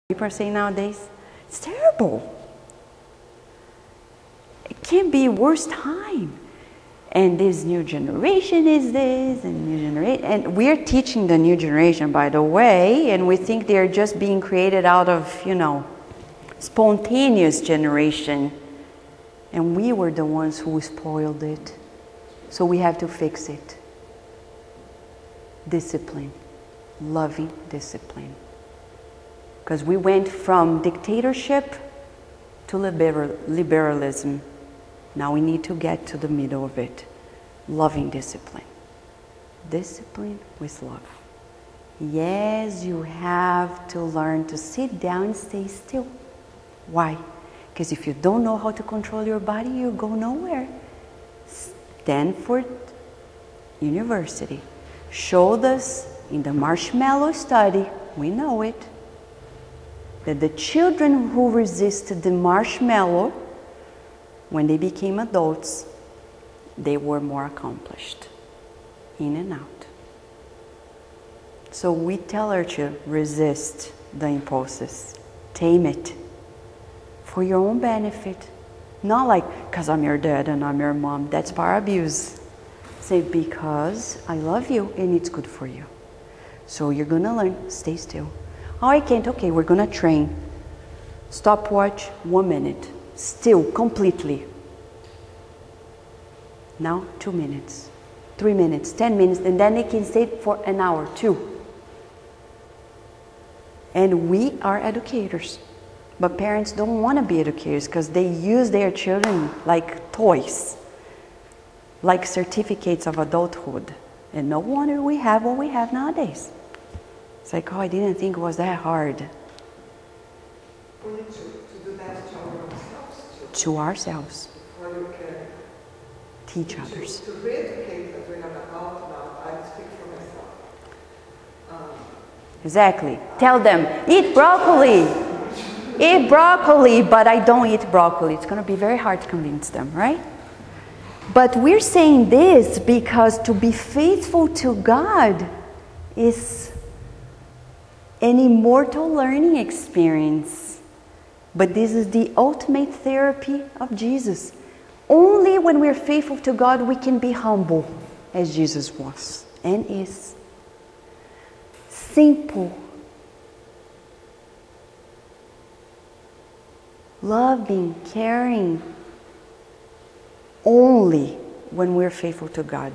People are saying nowadays, it's terrible. It can't be a worse time. And this new generation is this, and new generation, and we're teaching the new generation, by the way, and we think they're just being created out of, spontaneous generation. And we were the ones who spoiled it. So we have to fix it. Discipline. Loving discipline. Because we went from dictatorship to liberalism. Now we need to get to the middle of it. Loving discipline. Discipline with love. Yes, you have to learn to sit down and stay still. Why? Because if you don't know how to control your body, you go nowhere. Stanford University showed us in the marshmallow study, we know it, that the children who resisted the marshmallow, when they became adults, they were more accomplished, in and out. So we tell our children, resist the impulses, tame it, for your own benefit. Not like, because I'm your dad and I'm your mom, that's power abuse. Say, because I love you and it's good for you. So you're gonna learn, stay still. Oh, I can't, okay, we're gonna train. Stopwatch, 1 minute. Still, completely. Now, 2 minutes, 3 minutes, 10 minutes, and then they can stay for an hour, 2. And we are educators. But parents don't want to be educators because they use their children like toys, like certificates of adulthood. And no wonder we have what we have nowadays. It's like, oh, I didn't think it was that hard. We need to do that to ourselves too. To ourselves. Before you can teach others. To re-educate as we're not about now, I speak for myself. Exactly. Tell them, eat broccoli. Eat broccoli, but I don't eat broccoli. It's going to be very hard to convince them, right? But we're saying this because to be faithful to God is an immortal learning experience. But this is the ultimate therapy of Jesus. Only when we're faithful to God we can be humble, as Jesus was and is. Simple. Loving, caring, only when we're faithful to God.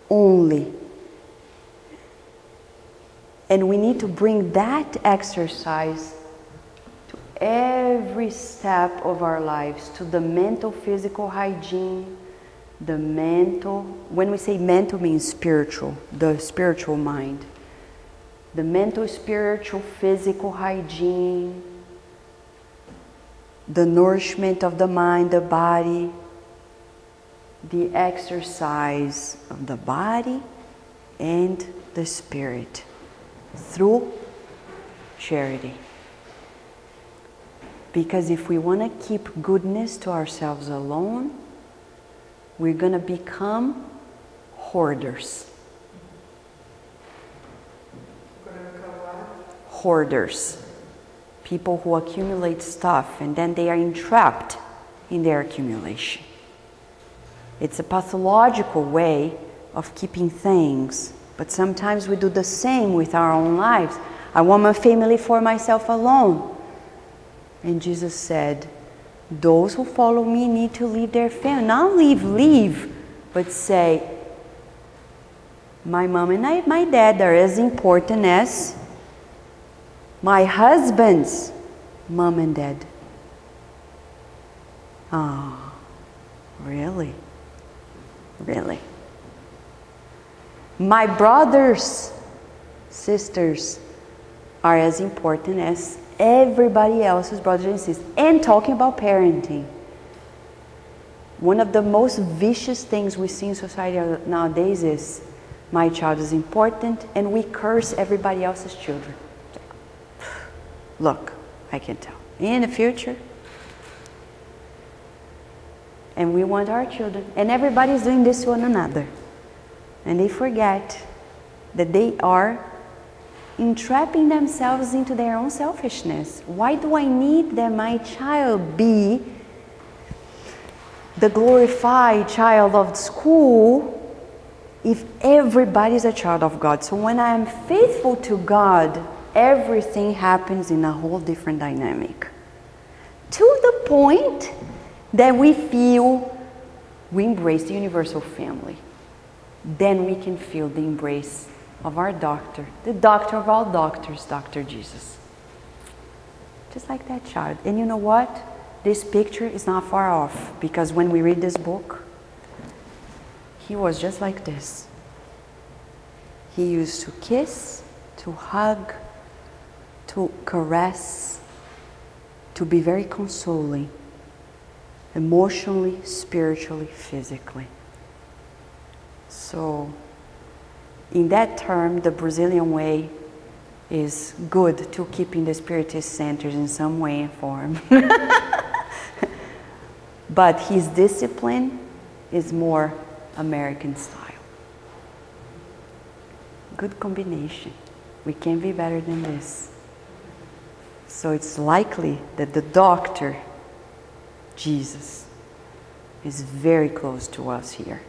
Only. And we need to bring that exercise to every step of our lives, to the mental, physical hygiene, the mental, when we say mental means spiritual, the spiritual mind. The mental, spiritual, physical hygiene, the nourishment of the mind, the body, the exercise of the body and the spirit through charity. Because if we want to keep goodness to ourselves alone, we're going to become hoarders. Hoarders. People who accumulate stuff and then they are entrapped in their accumulation. It's a pathological way of keeping things, but sometimes we do the same with our own lives. I want my family for myself alone. And Jesus said, those who follow me need to leave their family. Not leave, but say, my mom and my dad are as important as my husband's mom and dad. Oh, really? Really? My brothers, sisters are as important as everybody else's brothers and sisters. And talking about parenting. One of the most vicious things we see in society nowadays is my child is important and we curse everybody else's children. Look, I can tell. In the future. And we want our children. And everybody's doing this to one another. And they forget that they are entrapping themselves into their own selfishness. Why do I need that my child be the glorified child of school if everybody's a child of God? So when I am faithful to God, everything happens in a whole different dynamic. To the point that we feel we embrace the universal family. Then we can feel the embrace of our doctor, the doctor of all doctors, Dr. Jesus. Just like that child. And you know what? This picture is not far off, because when we read this book, he was just like this. He used to kiss, to hug, to caress, to be very consoling, emotionally, spiritually, physically. So, in that term, the Brazilian way is good to keep in the Spiritist centers in some way and form. But his discipline is more American style. Good combination. We can't be better than this. So it's likely that the doctor, Jesus, is very close to us here.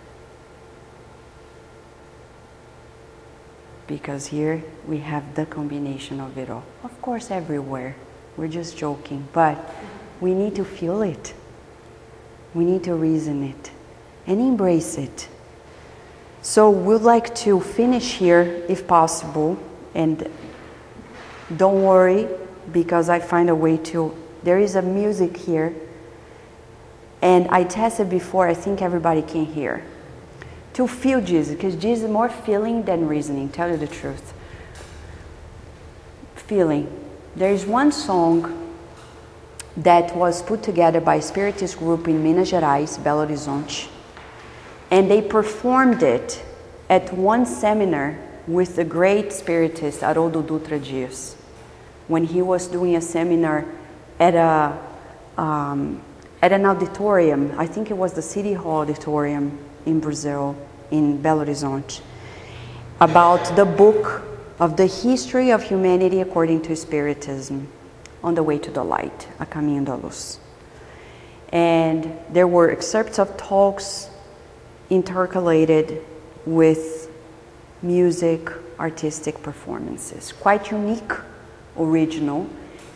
Because here we have the combination of it all. Of course, everywhere. We're just joking, but we need to feel it. We need to reason it and embrace it. So we'd like to finish here, if possible, and don't worry, because I find a way to. There is a music here, and I tested before. I think everybody can hear. To feel Jesus, because Jesus is more feeling than reasoning, tell you the truth. Feeling. There is one song that was put together by a Spiritist group in Minas Gerais, Belo Horizonte, and they performed it at one seminar with the great Spiritist Haroldo Dutra Dias, when he was doing a seminar at an auditorium. I think it was the City Hall Auditorium in Brazil, in Belo Horizonte, about the book of the history of humanity according to Spiritism, On the Way to the Light, A Caminho da Luz. And there were excerpts of talks intercalated with music, artistic performances. Quite unique, original,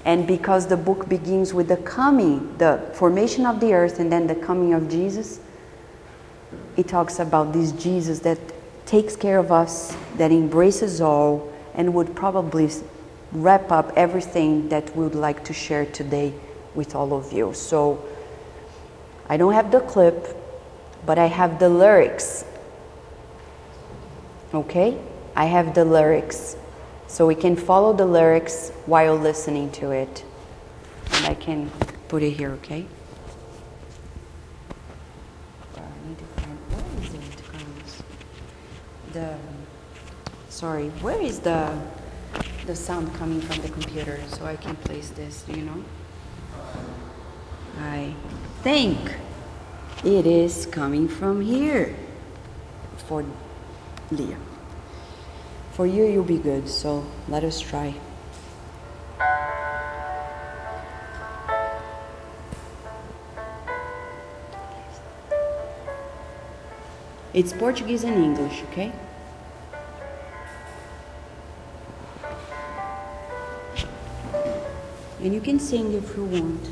and because the book begins with the coming, the formation of the earth and then the coming of Jesus, it talks about this Jesus that takes care of us, that embraces all, and would probably wrap up everything that we would like to share today with all of you. So I don't have the clip, but I have the lyrics. Okay? I have the lyrics. So we can follow the lyrics while listening to it. And I can put it here, okay? Where is the sound coming from the computer so I can place this, do you know? I think it is coming from here for Leah. For you, you'll be good, so let us try. It's Portuguese and English, okay? And you can sing if you want.